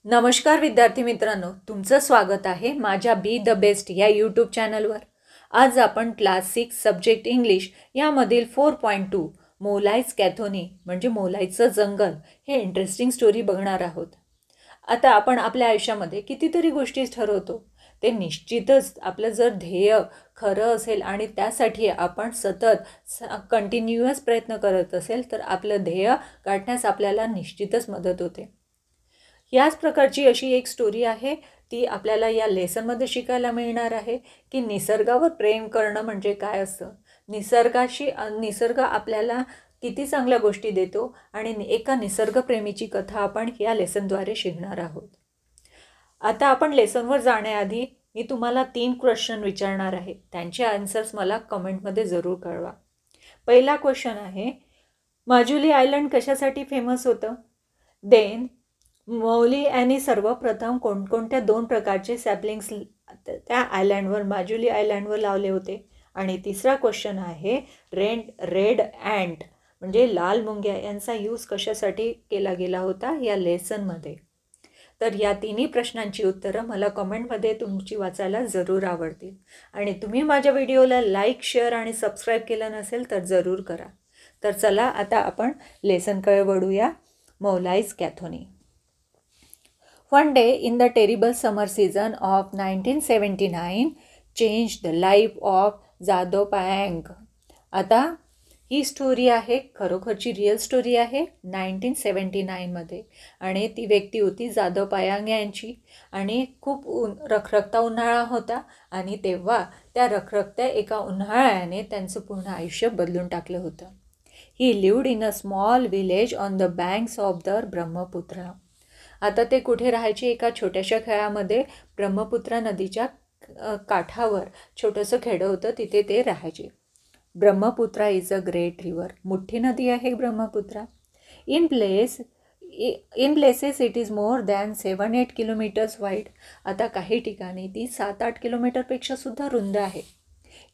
नमस्कार विद्यार्थी मित्रांनो, तुमचं स्वागत आहे माझ्या बी द बेस्ट या यूट्यूब चॅनलवर। आज आपण क्लास 6 सब्जेक्ट इंग्लिश यामधील 4.2 मोलाईज कॅथोनी म्हणजे मोलाईचं जंगल हे इंटरेस्टिंग स्टोरी बघणार आहोत। आता आपण आपल्या आयुष्यामध्ये कितीतरी गोष्टी ठरवतो, ते निश्चितच आपलं जर ध्येय खरं असेल आणि त्यासाठी आपण सतत कंटिन्युअस प्रयत्न करत असेल तर आपलं ध्येय गाठण्यास आपल्याला निश्चितच मदत होते। याच प्रकारची अशी एक स्टोरी आहे, ती आपल्याला या लेसनमध्ये शिकायला मिळणार आहे की निसर्गावर प्रेम करणं म्हणजे काय असतं, निसर्ग आपल्याला किती चांगल्या गोष्टी देतो आणि एका निसर्गप्रेमीची कथा आपण या लेसनद्वारे शिकणार आहोत। आता आपण लेसनवर जाण्याआधी मी तुम्हाला 3 क्वेश्चन विचारणार आहे, त्यांचे आन्सर्स मला कमेंटमध्ये जरूर कळवा। पहिला क्वेश्चन आहे, माजुली आयलंड कशासाठी फेमस होतं? देन मौली यांनी सर्वप्रथम कोणकोणत्या 2 प्रकारचे सॅपलिंग्स त्या आयलँडवर माजुली आयलँडवर लावले होते? आणि तिसरा क्वेश्चन आहे, रेड अँट म्हणजे लाल मुंग्या यांचा यूज कशासाठी केला गेला होता या लेसनमध्ये? तर या तिन्ही प्रश्नांची उत्तरं मला कमेंटमध्ये तुमची वाचायला जरूर आवडतील आणि तुम्ही माझ्या व्हिडिओला लाईक, शेअर आणि सबस्क्राईब केलं नसेल तर जरूर करा। तर चला आता आपण लेसनकडे वळूया। मोलाईज कॅथोनी। One day in the terrible summer season of 1979 changed the life of Jadhav पायांग। आता ही स्टोरी आहे, खरोखरची रिअल स्टोरी आहे 1979मध्ये आणि ती व्यक्ती होती जादव पायांग यांची। आणि खूप रखरखता उन्हाळा होता आणि तेव्हा त्या रखरखत्या एका उन्हाळ्याने त्यांचं पूर्ण आयुष्य बदलून टाकलं होतं। He lived in a small village on the banks of the Brahmaputra. आता ते कुठे राहायचे? एका छोट्याशा खेड्यामध्ये, ब्रह्मपुत्रा नदीच्या काठावर छोटंसं खेडं होतं, तिथे ते राहायचे। Brahmaputra is a great river, मोठी नदी आहे Brahmaputra. In places it is more than 7-8 kilometres wide. आता काही ठिकाणी ती 7-8 किलोमीटरपेक्षा सुद्धा रुंद आहे।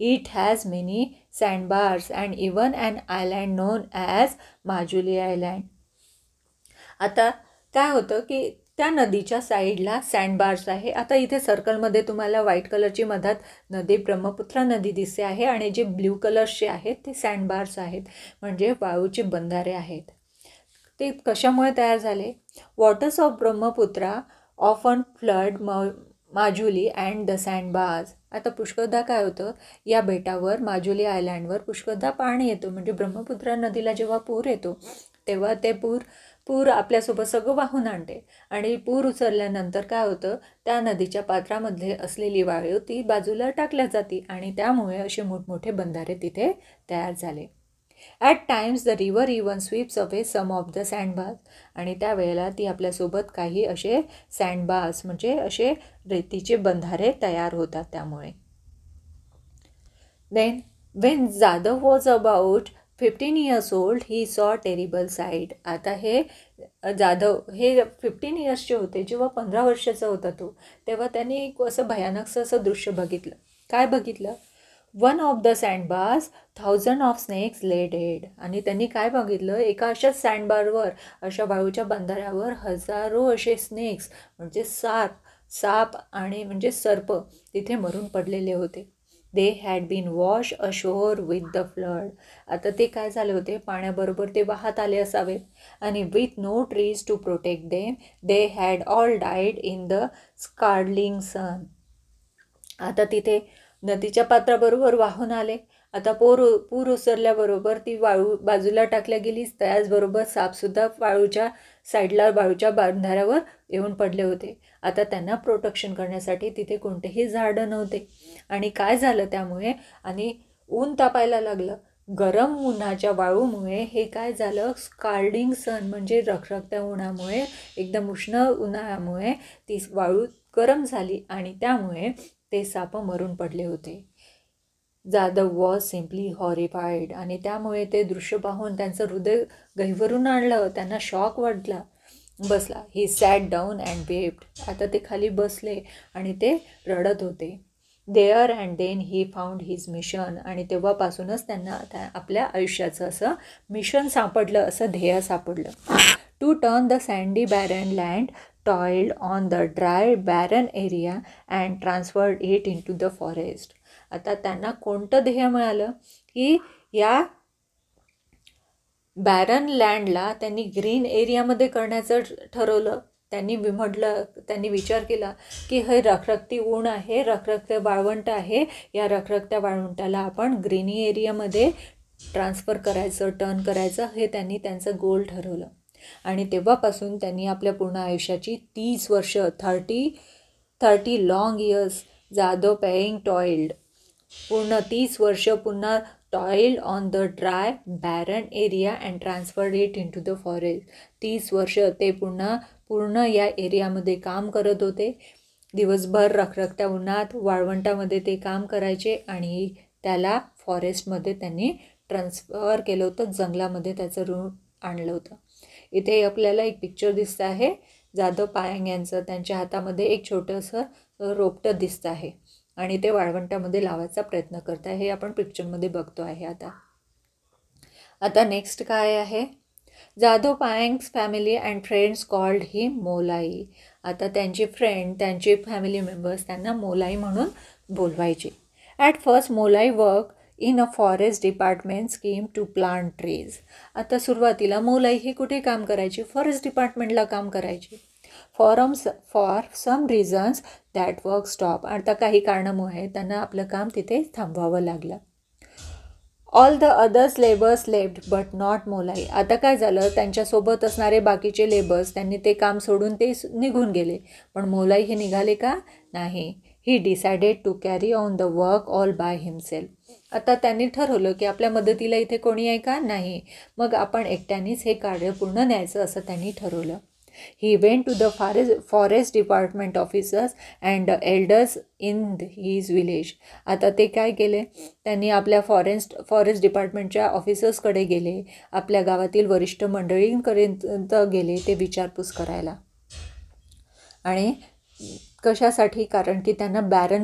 It has many sandbars and even an island known as Majuli island. आता काय होतं की त्या नदीच्या साईडला सँडबार्स आहे। आता इथे सर्कलमध्ये तुम्हाला व्हाईट कलरची मधात नदी ब्रह्मपुत्रा नदी दिसते आहे आणि जे ब्ल्यू कलर्सचे आहेत ते सँडबार्स आहेत, म्हणजे वाळूचे बंधारे आहेत। ते कशामुळे तयार झाले? Waters of Brahmaputra often flood Majuli and the sandbars. आता पुष्कळदा काय होतं, या बेटावर माजुली आयलँडवर पुष्कळदा पाणी येतो, म्हणजे ब्रह्मपुत्रा नदीला जेव्हा पूर येतो तेव्हा ते पूर आपल्यासोबत सगळं वाहून आणते आणि पूर उचलल्यानंतर काय होतं, त्या नदीच्या पात्रामध्ये असलेली वाळू ती बाजूला टाकल्या जाते आणि त्यामुळे असे मोठमोठे बंधारे तिथे तयार झाले। At times the river even sweeps away some of the sandbars. आणि त्यावेळेला ती आपल्यासोबत काही असे सँडबार्स म्हणजे असे रेतीचे बंधारे तयार होतात त्यामुळे। Then when Jadhav was about 15 years old he saw terrible sight। आता हे जाधव हे 15 yearsचे होते, जेव्हा 15 वर्षाचा होता तो, तेव्हा त्यांनी एक असं भयानकसं असं दृश्य बघितलं। काय बघितलं? One of the sandbars 1000 of snakes lay dead. आणि त्यांनी काय बघितलं, एका अशा सँडबारवर, अशा वाळूच्या बंधाऱ्यावर हजारो असे स्नेक्स म्हणजे साप आणि म्हणजे सर्प तिथे मरून पडलेले होते। They had been washed ashore with the flood. आता ते काय झाले होते, पाण्याबरोबर ते वाहत आले असावेत आणि with no trees to protect them they had all died in the scorching sun. आता तिथे नदीच्या पात्राबरोबर वाहून आले। आता पूर ओसरल्याबरोबर ती वाळू बाजूला टाकल्या गेली, त्याचबरोबर सापसुद्धा वाळूच्या साईडला वाळूच्या बंधाऱ्यावर येऊन पडले होते। आता त्यांना प्रोटेक्शन करण्यासाठी तिथे कोणतेही झाडं नव्हते आणि काय झालं त्यामुळे, आणि ऊन तापायला लागलं। गरम उन्हाच्या वाळूमुळे हे काय झालं, स्कार्डिंग सन म्हणजे रखरखत्या उन्हामुळे, एकदम उष्ण उन्हाळ्यामुळे ती वाळू गरम झाली आणि त्यामुळे ते साप मरून पडले होते। Jadhav was simply horrified. आणि त्यामुळे ते दृश्य पाहून त्यांचं हृदय गहिवरून आणलं, त्यांना शॉक बसला। He sat down and wept. आता ते खाली बसले आणि ते रडत होते। There and then he found his mission. आणि तेव्हापासूनच त्यांना आपल्या आयुष्याचं असं मिशन सापडलं, असं ध्येय सापडलं। To turn the sandy barren land toiled on the dry barren area and transferred it into the forest. आता त्यांना कोणतं ध्येय मिळालं की या बॅरन लँडला त्यांनी ग्रीन एरियामध्ये करण्याचं ठरवलं. त्यांनी विचार केला की हे रखरखती ऊन आहे, रखरखते वाळवंट आहे, या रखरखत्या वाळवंटाला आपण ग्रीनी एरियामध्ये ट्रान्सफर करायचं, टर्न करायचं, हे त्यांनी त्यांचं गोल ठरवलं. आणि तेव्हापासून त्यांनी आपल्या पूर्ण आयुष्याची 30 वर्ष 30 long years Jadhav Payeng toiled, पूर्ण 30 वर्ष पुन्हा toiled on the dry barren area and transferred it into the forest. 30 वर्ष ते पूर्ण या एरियामध्ये काम करत होते. दिवसभर रखरखत्या उन्हात वाळवंटामध्ये ते काम करायचे आणि त्याला फॉरेस्टमध्ये त्यांनी ट्रान्सफर केलं होतं, जंगलामध्ये त्याचं रूट आणलं होतं. इथे आपल्याला एक पिक्चर दिसतं आहे जाधव पायंग यांचं. त्यांच्या हातामध्ये एक छोटंसं रोपटं दिसतं आहे आणि ते वाळवंटामध्ये लावायचा प्रयत्न करत आहे, हे आपण पिक्चरमध्ये बघतो आहे. आता नेक्स्ट काय आहे, Jadhav Payeng's family and friends called him Molai. आता त्यांचे फ्रेंड, त्यांचे फॅमिली मेंबर्स त्यांना मोलाई म्हणून बोलवायचे. At first Molai work in a forest department scheme to plant trees. आता सुरुवातीला मोलाई हे कुठे काम करायची, फॉरेस्ट डिपार्टमेंटला काम करायची. For some reasons that work stop. आता काही कारणामुळे त्यांना आपलं काम तिथे थांबवावं लागलं. All the others labours left but not Molai. आता काय झालं, त्यांच्यासोबत असणारे बाकीचे लेबर्स त्यांनी ते काम सोडून ते निघून गेले, पण मोलाई हे निघाले का नाही. He decided to carry on the work all by himself. आता त्यांनी ठरवलं की आपल्या मदतीला इथे कोणी आहे का नाही, मग आपण एकट्यानेच हे कार्य पूर्ण न्यायचं असं त्यांनी ठरवलं. He went to the forest department officers and elders in his village. आता ते काय केले, त्यांनी आपल्या फॉरेस्ट डिपार्टमेंटच्या ऑफिसर्सकडे गेले, आपल्या गावातील वरिष्ठ मंडळींपर्यंत गेले ते विचारपूस करायला. आणि कशासाठी, कारण की त्यांना बॅरन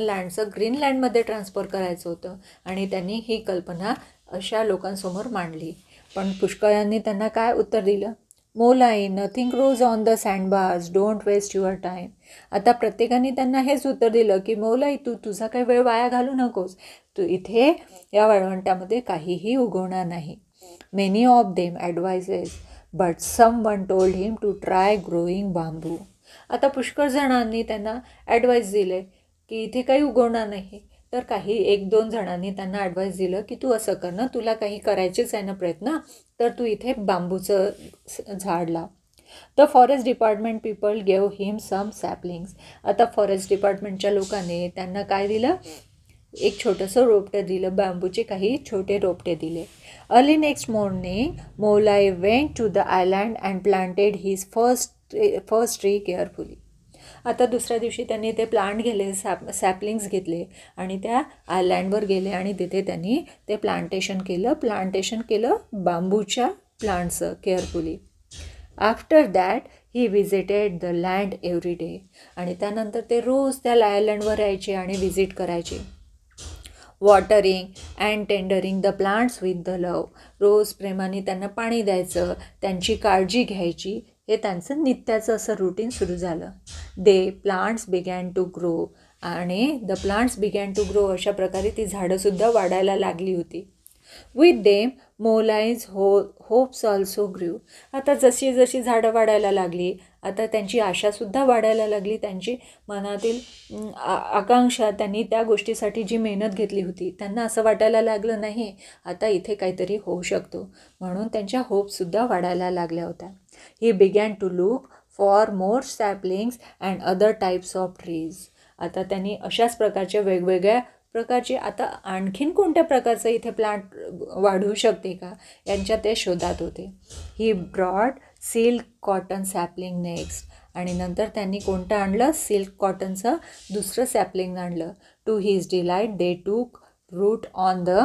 लँडचं ग्रीनलँडमध्ये ट्रान्सफर करायचं होतं आणि त्यांनी ही कल्पना अशा लोकांसमोर मांडली. पण पुष्कळांनी त्यांना काय उत्तर दिलं, Molai nothing grows on the sandbars, don't waste your time. आता प्रत्येकाने त्यांना हेच उत्तर दिलं की मोलाई तुझा काही वेळ वाया घालू नकोस, तू इथे या वाळवंटामध्ये काहीही उगवणार नाही. Many of them advises but some one told him to try growing bamboo. आता पुष्कळ जणांनी त्यांना ॲडवाईस दिले की इथे काही उगवणार नाही, तर काही 1-2 जणांनी त्यांना ॲडवाईस दिलं की तू असं कर ना, तुला काही करायचेच आहे ना प्रयत्न, तर तू इथे बांबूचं झाड लाव. The forest department people gave him some saplings. आता फॉरेस्ट डिपार्टमेंटच्या लोकांनी त्यांना काय दिलं, एक छोटंसं रोपटं दिलं, बांबूचे काही छोटे रोपटे दिले. Early next morning Molai went to the island and planted his first tree carefully. आता दुसऱ्या दिवशी त्यांनी ते प्लांट गेले, सॅपलिंग्स घेतले आणि त्या आयलँडवर गेले आणि तिथे त्यांनी ते प्लांटेशन केलं बांबूच्या प्लांटचं carefully. After that he visited the land every day. आणि त्यानंतर ते रोज त्या आयलँडवर यायचे आणि विजिट करायचे. Watering and tendering the plants with the love. रोज प्रेमाने त्यांना पाणी द्यायचं, त्यांची काळजी घ्यायची, हे त्यांचं नित्याचं असं रुटीन सुरू झालं. They plants began to grow. आणि the plants began to grow, अशा प्रकारे ती झाडंसुद्धा वाढायला लागली होती. With them Molai's hopes also grew. आता जशी झाडं वाढायला लागली, आता त्यांची आशासुद्धा वाढायला लागली, त्यांची मनातील आकांक्षा, त्यांनी त्या गोष्टीसाठी जी मेहनत घेतली होती त्यांना असं वाटायला लागलं नाही आता इथे काहीतरी होऊ शकतो, म्हणून त्यांच्या होपसुद्धा वाढायला लागल्या होत्या. He began to look for more saplings and other types of trees. आता त्यांनी अशाच प्रकारच्या वेगवेगळ्या प्रकारचे, आता आणखीन कोणत्या प्रकारचं इथे प्लांट वाढू शकते का, यांच्या ते शोधात होते. He brought silk cotton sapling next. आणि नंतर त्यांनी कोणतं आणलं, सिल्क कॉटनचं दुसरं सॅपलिंग आणलं. टू हिज डिलाईट दे टूक रूट ऑन द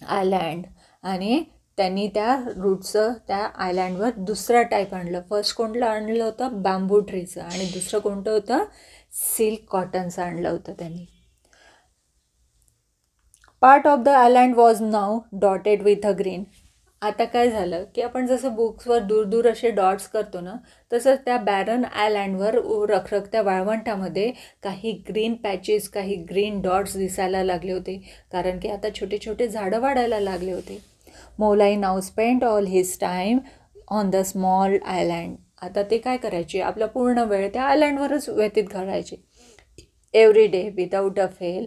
आयलँड. आणि त्यांनी त्या रूटचं त्या आयलँडवर दुसरा टाईप आणलं. फर्स्ट कोणतं आणलं होतं, बांबू ट्रीचं, आणि दुसरं कोणतं होतं, सिल्क कॉटनचं आणलं होतं त्यांनी. Part of the island was now dotted with a green. आता काय झालं की आपण जसं बुक्सवर दूर दूर असे डॉट्स करतो ना, तसंच त्या बॅरन आयलँडवर रखरखत्या वाळवंटामध्ये काही ग्रीन पॅचेस, काही ग्रीन डॉट्स दिसायला लागले होते, कारण की आता छोटे छोटे झाडं वाढायला लागले होते. Molai now spent all his time on the small island. आता ते काय करायचे, आपला पूर्ण वेळ त्या आयलँडवरच व्यतीत करायचे. Every day without a fail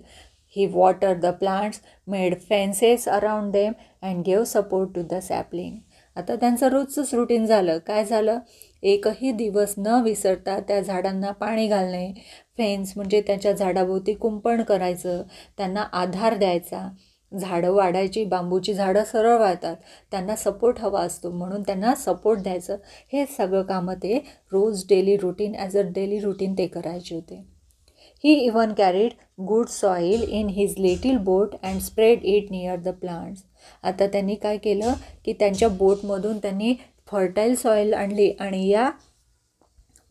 he watered the plants, made fences around them and gave support to the sapling. आता त्यांचं रोजचंच रुटीन झालं. काय झालं, एकही दिवस न विसरता त्या झाडांना पाणी घालणे, फेन्स म्हणजे त्यांच्या झाडाभोवती कुंपण करायचं, त्यांना आधार द्यायचा. झाडं वाढायची, बांबूची झाडं सरळ वाढतात, त्यांना सपोर्ट हवा असतो म्हणून त्यांना सपोर्ट द्यायचं. हे सगळं कामं ते रोज daily routine as a daily routine ते करायचे होते. He even carried good soil in his little boat and spread it near the plants. आता त्यांनी काय केलं की त्यांच्या बोटमधून त्यांनी फर्टाईल सॉईल आणली आणि या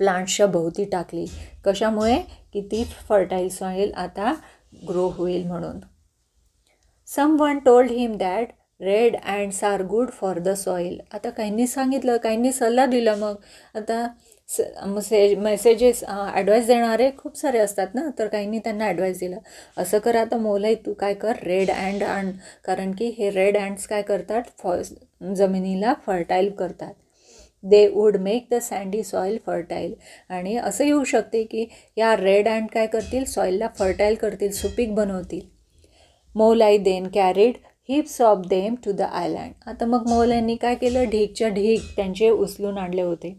प्लांट्सच्या भोवती टाकली. कशामुळे, की ती फर्टाईल सॉईल आता ग्रो होईल म्हणून. Someone told him that red ants are good for the soil. आता काहींनी सांगितलं, काहींनी सल्ला दिला. मग आता मेसेजेस ॲडवाईस देणारे खूप सारे असतात ना, तर काहींनी त्यांना ॲडवाईस दिलं, असं कर आता मौलाई, तू काय कर, रेड ॲन्ड आण, कारण की हे रेड ॲन्ड्स काय करतात, जमिनीला फर्टाईल करतात. दे wood make the sandy soil fertile. आणि असं येऊ शकते की या रेड ॲन्ड काय करतील, सॉईलला फर्टाईल करतील, सुपीक बनवतील. Molai then carried heaps of them to the island. आता मग मौलांनी काय केलं, ढीकच्या ढीक त्यांचे उचलून आणले होते,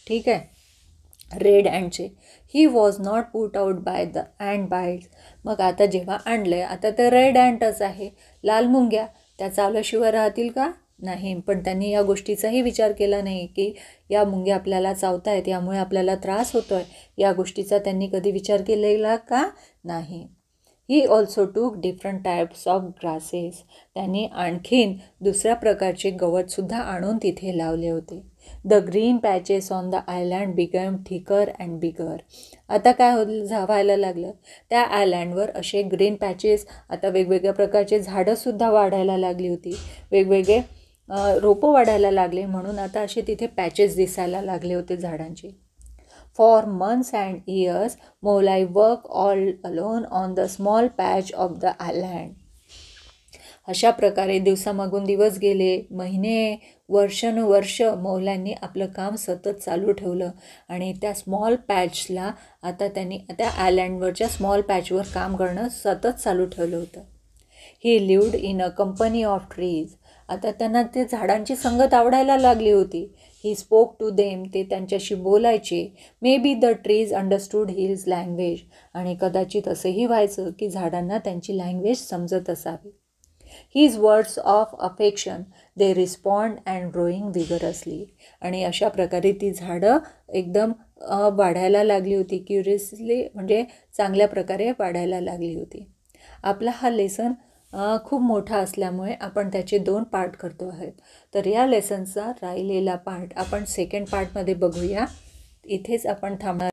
ठीक आहे, रेड ॲन्डचे. He was not put out by the ant bites. मग आता जेव्हा आणलं, आता ते रेड ॲन्टच आहे, लाल मुंग्या, त्या चावल्याशिवाय राहतील का, नाही. पण त्यांनी या गोष्टीचाही विचार केला नाही की या मुंग्या आपल्याला चावतायत, यामुळे आपल्याला त्रास होतो आहे, या गोष्टीचा त्यांनी कधी विचार केलेला का, नाही. He also took different types of grasses. त्यांनी आणखीन दुसऱ्या प्रकारचे गवतसुद्धा आणून तिथे लावले होते. The green patches on the island become thicker and bigger. आता काय व्हायला लागलं, त्या आयलँडवर असे ग्रीन पॅचेस, आता वेगवेगळ्या प्रकारचे झाडंसुद्धा वाढायला लागली होती, वेगवेगळे रोपं वाढायला लागले, म्हणून आता असे तिथे पॅचेस दिसायला लागले होते झाडांचे. For months and years, Maulai worked all alone on the small patch of the island. अशा प्रकारे दिवसामागून दिवस गेले, महिने, वर्षानुवर्ष मौलांनी आपलं काम सतत चालू ठेवलं आणि त्या स्मॉल पॅचला आता त्यांनी त्या आयलँडवरच्या स्मॉल पॅचवर काम करणं सतत चालू ठेवलं होतं. He lived in a company of trees. आता त्यांना ते झाडांची संगत आवडायला लागली होती. He spoke to them. ते त्यांच्याशी बोलायचे. Maybe the trees understood his language. आणि कदाचित असंही व्हायचं की झाडांना त्यांची लँग्वेज समजत असावी. His words of affection they respond and growing vigorously. आणि अशा प्रकारे ती झाडं एकदम वाढायला लागली होती, क्युरियसली, म्हणजे चांगल्या प्रकारे वाढायला लागली होती. आपला हा लेसन खूप मोठा असल्यामुळे आपण त्याचे 2 पार्ट करतो आहोत. तर या लेसनचा राहिलेला पार्ट आपण सेकंड पार्टमध्ये बघूया. इथेच आपण थांबणार.